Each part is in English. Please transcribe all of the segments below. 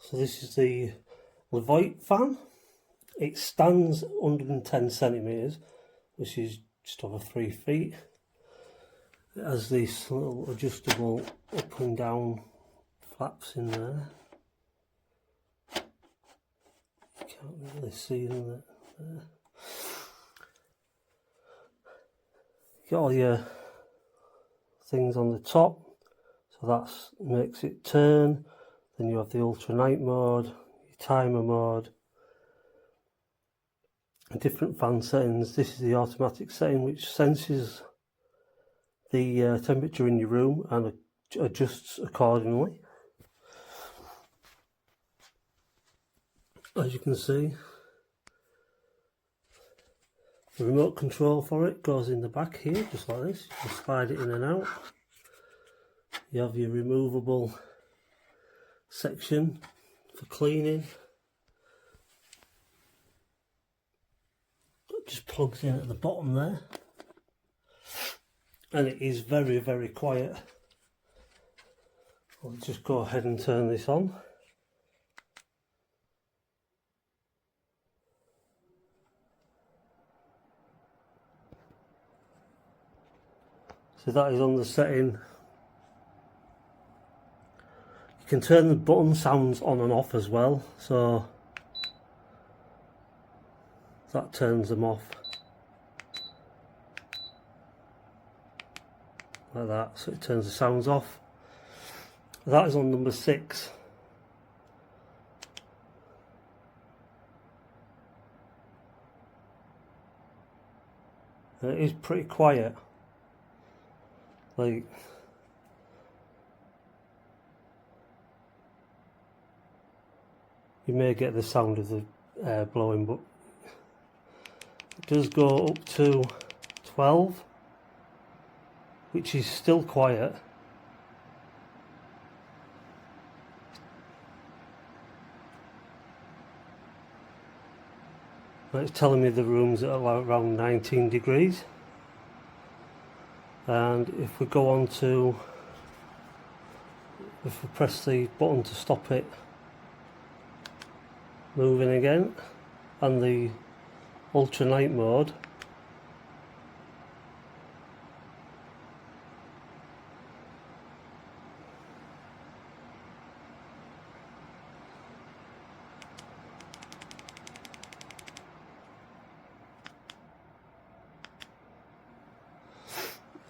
So this is the LEVOIT fan. It stands 110 centimeters, which is just over 3 feet. It has these little adjustable up and down flaps in there. You can't really see them there. You got all your things on the top, so that makes it turn. Then you have the ultra night mode, your timer mode, and different fan settings. This is the automatic setting, which senses the temperature in your room and adjusts accordingly. As you can see, the remote control for it goes in the back here, just like this. You can slide it in and out. You have your removable section for cleaning. It just plugs in at the bottom there. And it is very, very quiet. I'll just go ahead and turn this on. So that is on the setting. You can turn the button sounds on and off as well, so that turns them off like that, so it turns the sounds off. That is on number 6. And it is pretty quiet. Like, you may get the sound of the air blowing, but it does go up to 12, which is still quiet. And it's telling me the room's at around 19 degrees. And if we go on to, if we press the button to stop it moving again, and the ultra night mode,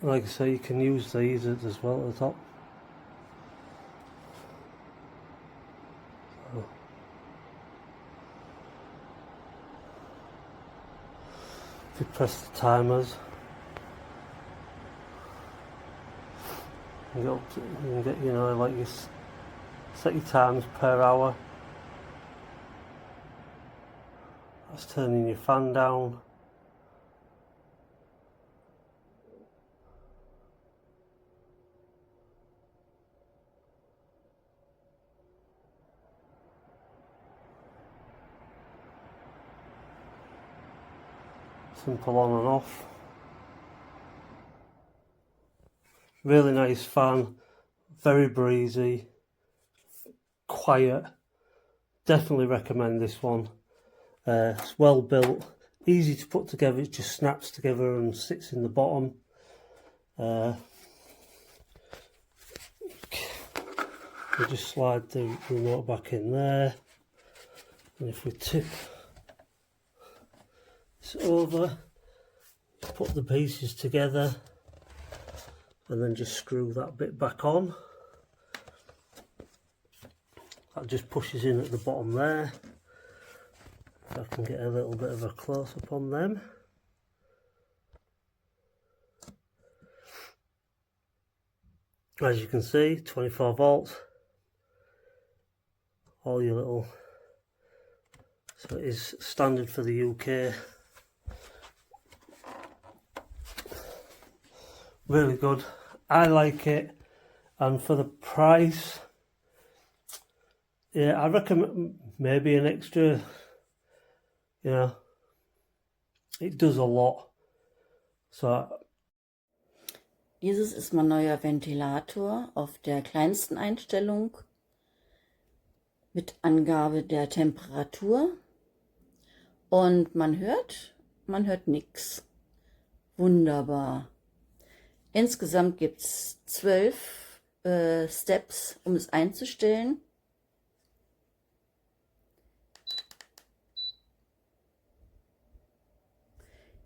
like I say, you can use these as well at the top. So, if you press the timers, you can get, you know, like you set your times per hour. That's turning your fan down. Simple on and off. Really nice fan, very breezy, quiet. Definitely recommend this one. It's well built, easy to put together. It just snaps together and sits in the bottom. We just slide the remote back in there, and if we tip this over, put the pieces together, and then just screw that bit back on. That just pushes in at the bottom there. If I can get a little bit of a close up on them. As you can see, 24 volts. All your little, so it is standard for the UK. Really good. I like it, and for the price, yeah, I reckon maybe an extra, you know, it does a lot. So Dieses ist mein neuer Ventilator auf der kleinsten Einstellung. mit Angabe der Temperatur. Und man hört nichts. Wunderbar. Insgesamt gibt es 12 Steps, um es einzustellen.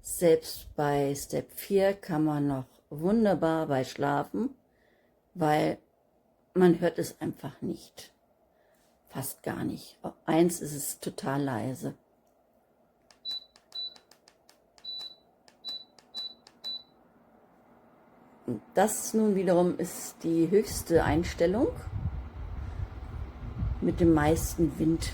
Selbst bei Step 4 kann man noch wunderbar bei schlafen, weil man hört es einfach nicht. Fast gar nicht. Auf 1 ist es total leise. Und das nun wiederum ist die höchste Einstellung mit dem meisten Wind.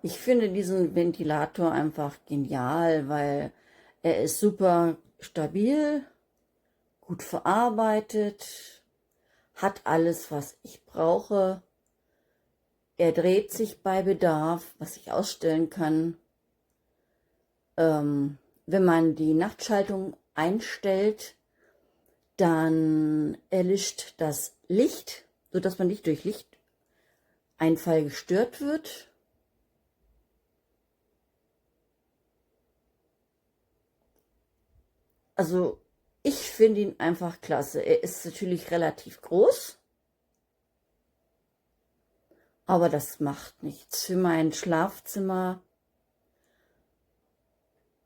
Ich finde diesen Ventilator einfach genial, weil er ist super stabil, gut verarbeitet, hat alles, was ich brauche. Er dreht sich bei Bedarf, was ich ausstellen kann. Wenn man die Nachtschaltung einstellt, dann erlischt das Licht, sodass man nicht durch Lichteinfall gestört wird. Also ich finde ihn einfach klasse. Er ist natürlich relativ groß, aber das macht nichts. Für mein Schlafzimmer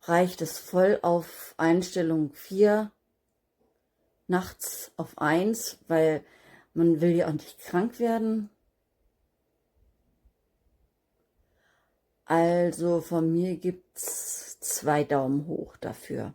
reicht es voll auf Einstellung 4, nachts auf 1, weil man will ja auch nicht krank werden. Also von mir gibt es 2 Daumen hoch dafür.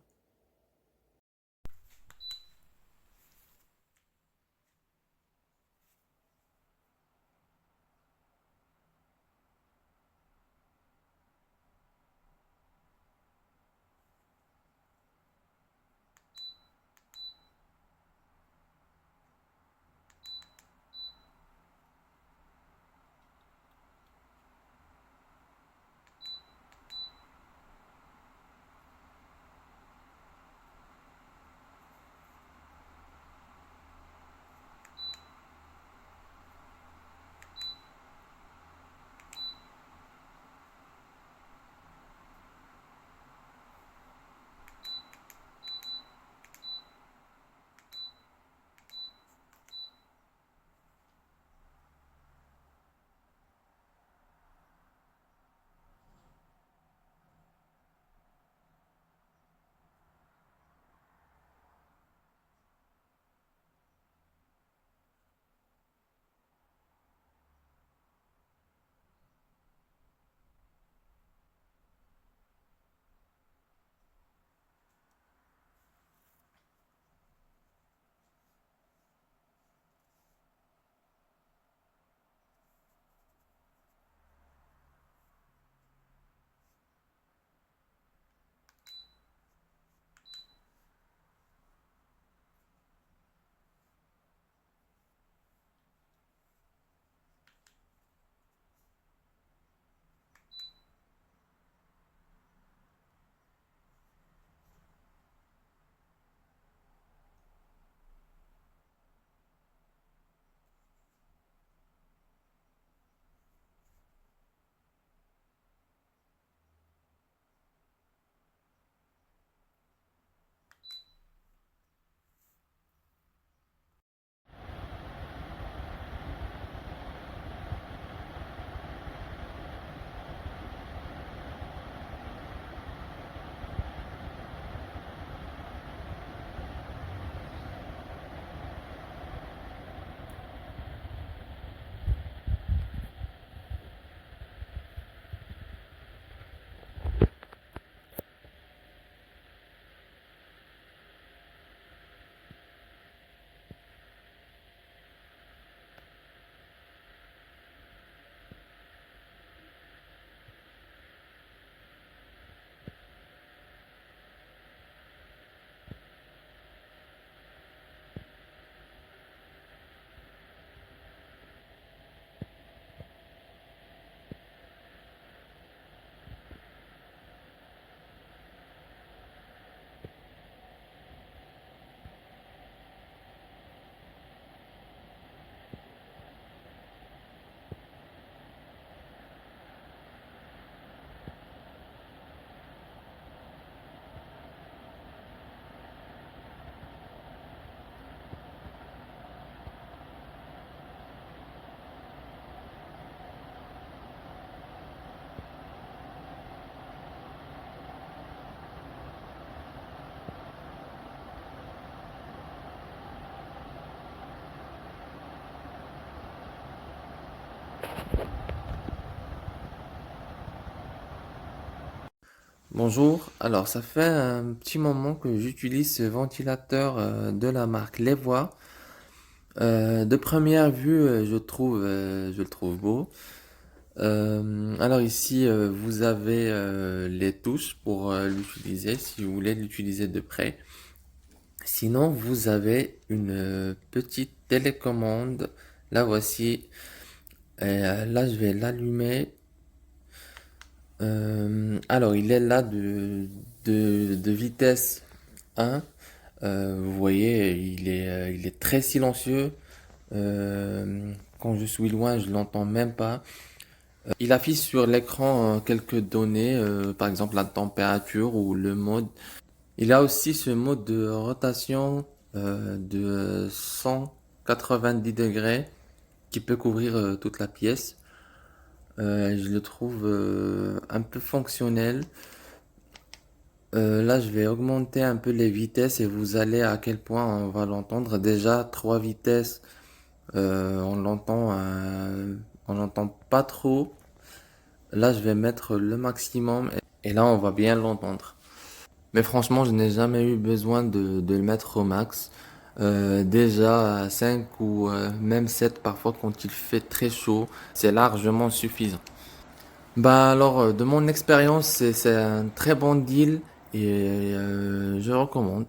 Bonjour, alors ça fait un petit moment que j'utilise ce ventilateur de la marque LEVOIT. De première vue, je le trouve beau. Alors ici, vous avez les touches pour l'utiliser si vous voulez l'utiliser de près. Sinon, vous avez une petite télécommande. La voici. Et là, je vais l'allumer. Alors, il est là de vitesse 1. Vous voyez, il est très silencieux. Quand je suis loin, je l'entends même pas. Il affiche sur l'écran quelques données, par exemple la température ou le mode. Il a aussi ce mode de rotation de 190 degrés qui peut couvrir toute la pièce. Je le trouve un peu fonctionnel. Là, je vais augmenter un peu les vitesses et vous allez à quel point on va l'entendre. Déjà, 3 vitesses, on l'entend pas trop. Là, je vais mettre le maximum et là, on va bien l'entendre. Mais franchement, je n'ai jamais eu besoin de le mettre au max. Déjà à 5 ou même 7 parfois quand il fait très chaud, c'est largement suffisant. Bah alors, de mon expérience, c'est un très bon deal et je recommande.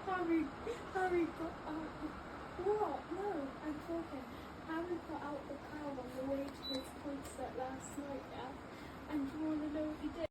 Harry, Harry got out the... What? No, I'm talking. Harry got out the car on the way to his concert last night, yeah? And do you want to know what he did?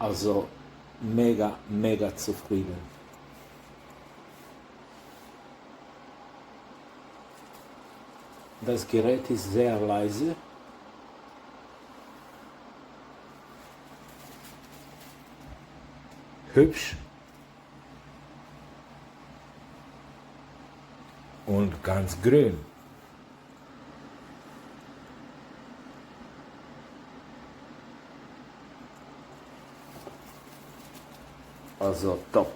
Also mega, mega zufrieden. Das Gerät ist sehr leise. Hübsch. Und ganz grün. Also top.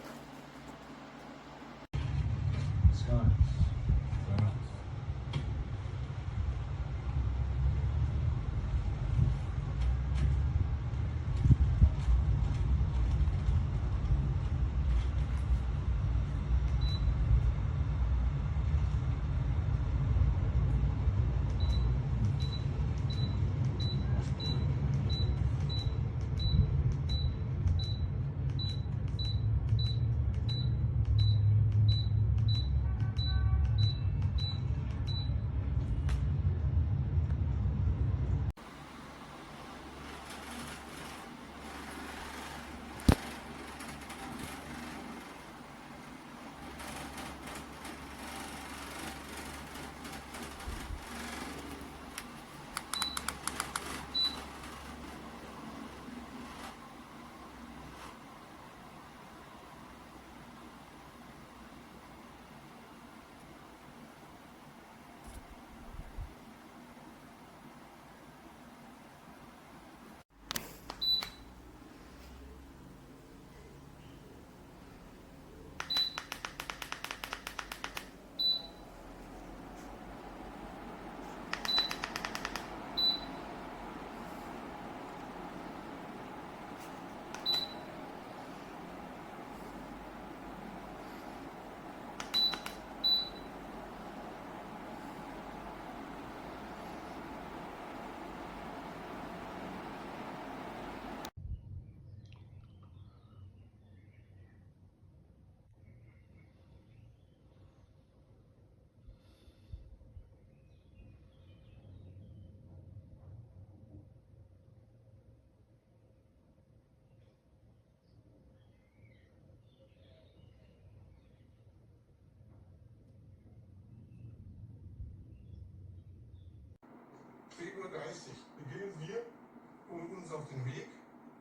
Beginnen wir uns auf den Weg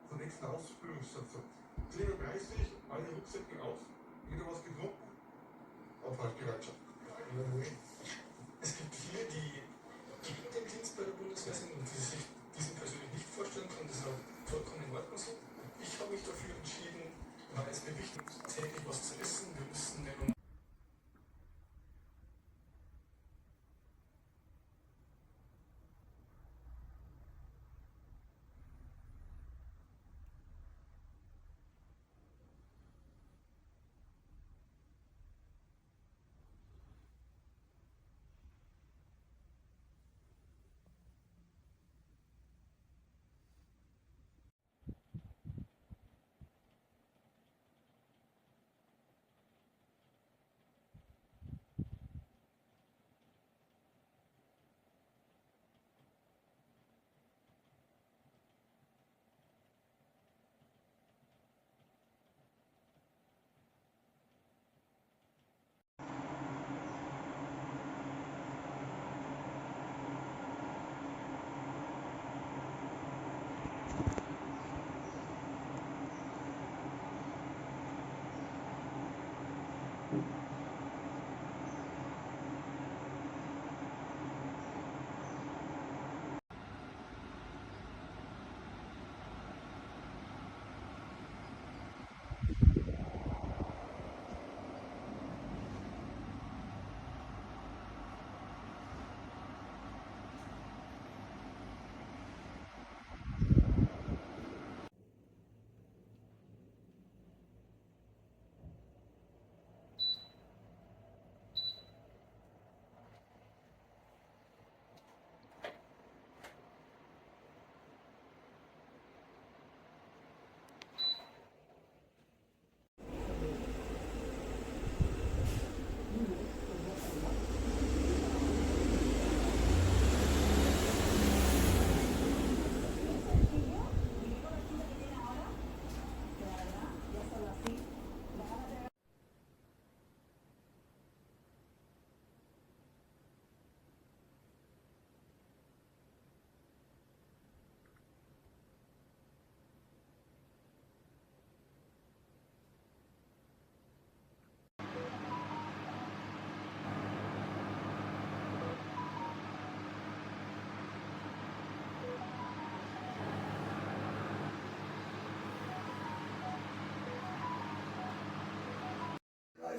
zur nächsten Ausführungsstation. 10:30 alle Rucksäcke auf, wieder was getrunken, Abfahrtbereitschaft. Es gibt viele, die gegen den Dienst bei der Bundeswehr sind und die sich diesen persönlich nicht vorstellen können, das ist auch vollkommen in Ordnung so. Ich habe mich dafür entschieden, weil es mir wichtig ist, täglich was zu essen. Wir müssen nicht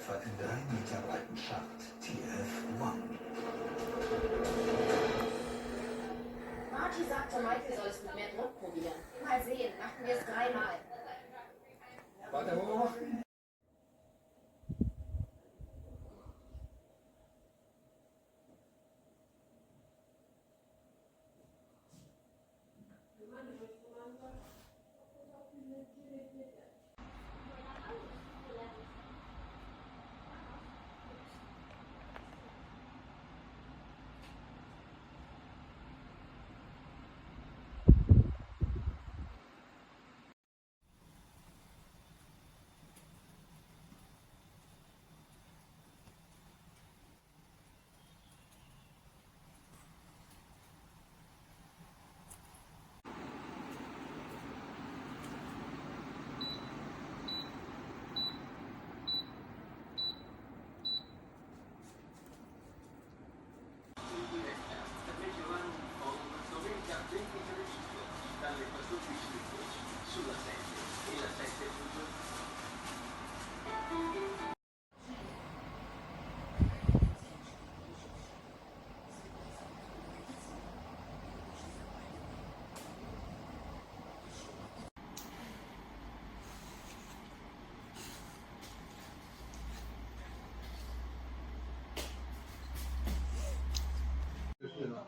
etwa im 3 Meter breiten Schacht TF1. Marty sagte, Michael soll es mit mehr Druck probieren. Mal sehen, machen wir es 3-mal. Warte hoch.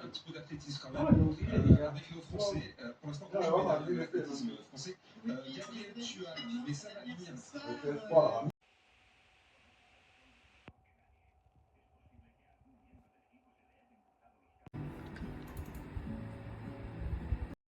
Un petit peu d'athlétisme quand même. Avec nos Français, pour l'instant, aucune médaille de l'athlétisme français. Gabriel, tu as, mais ça va venir.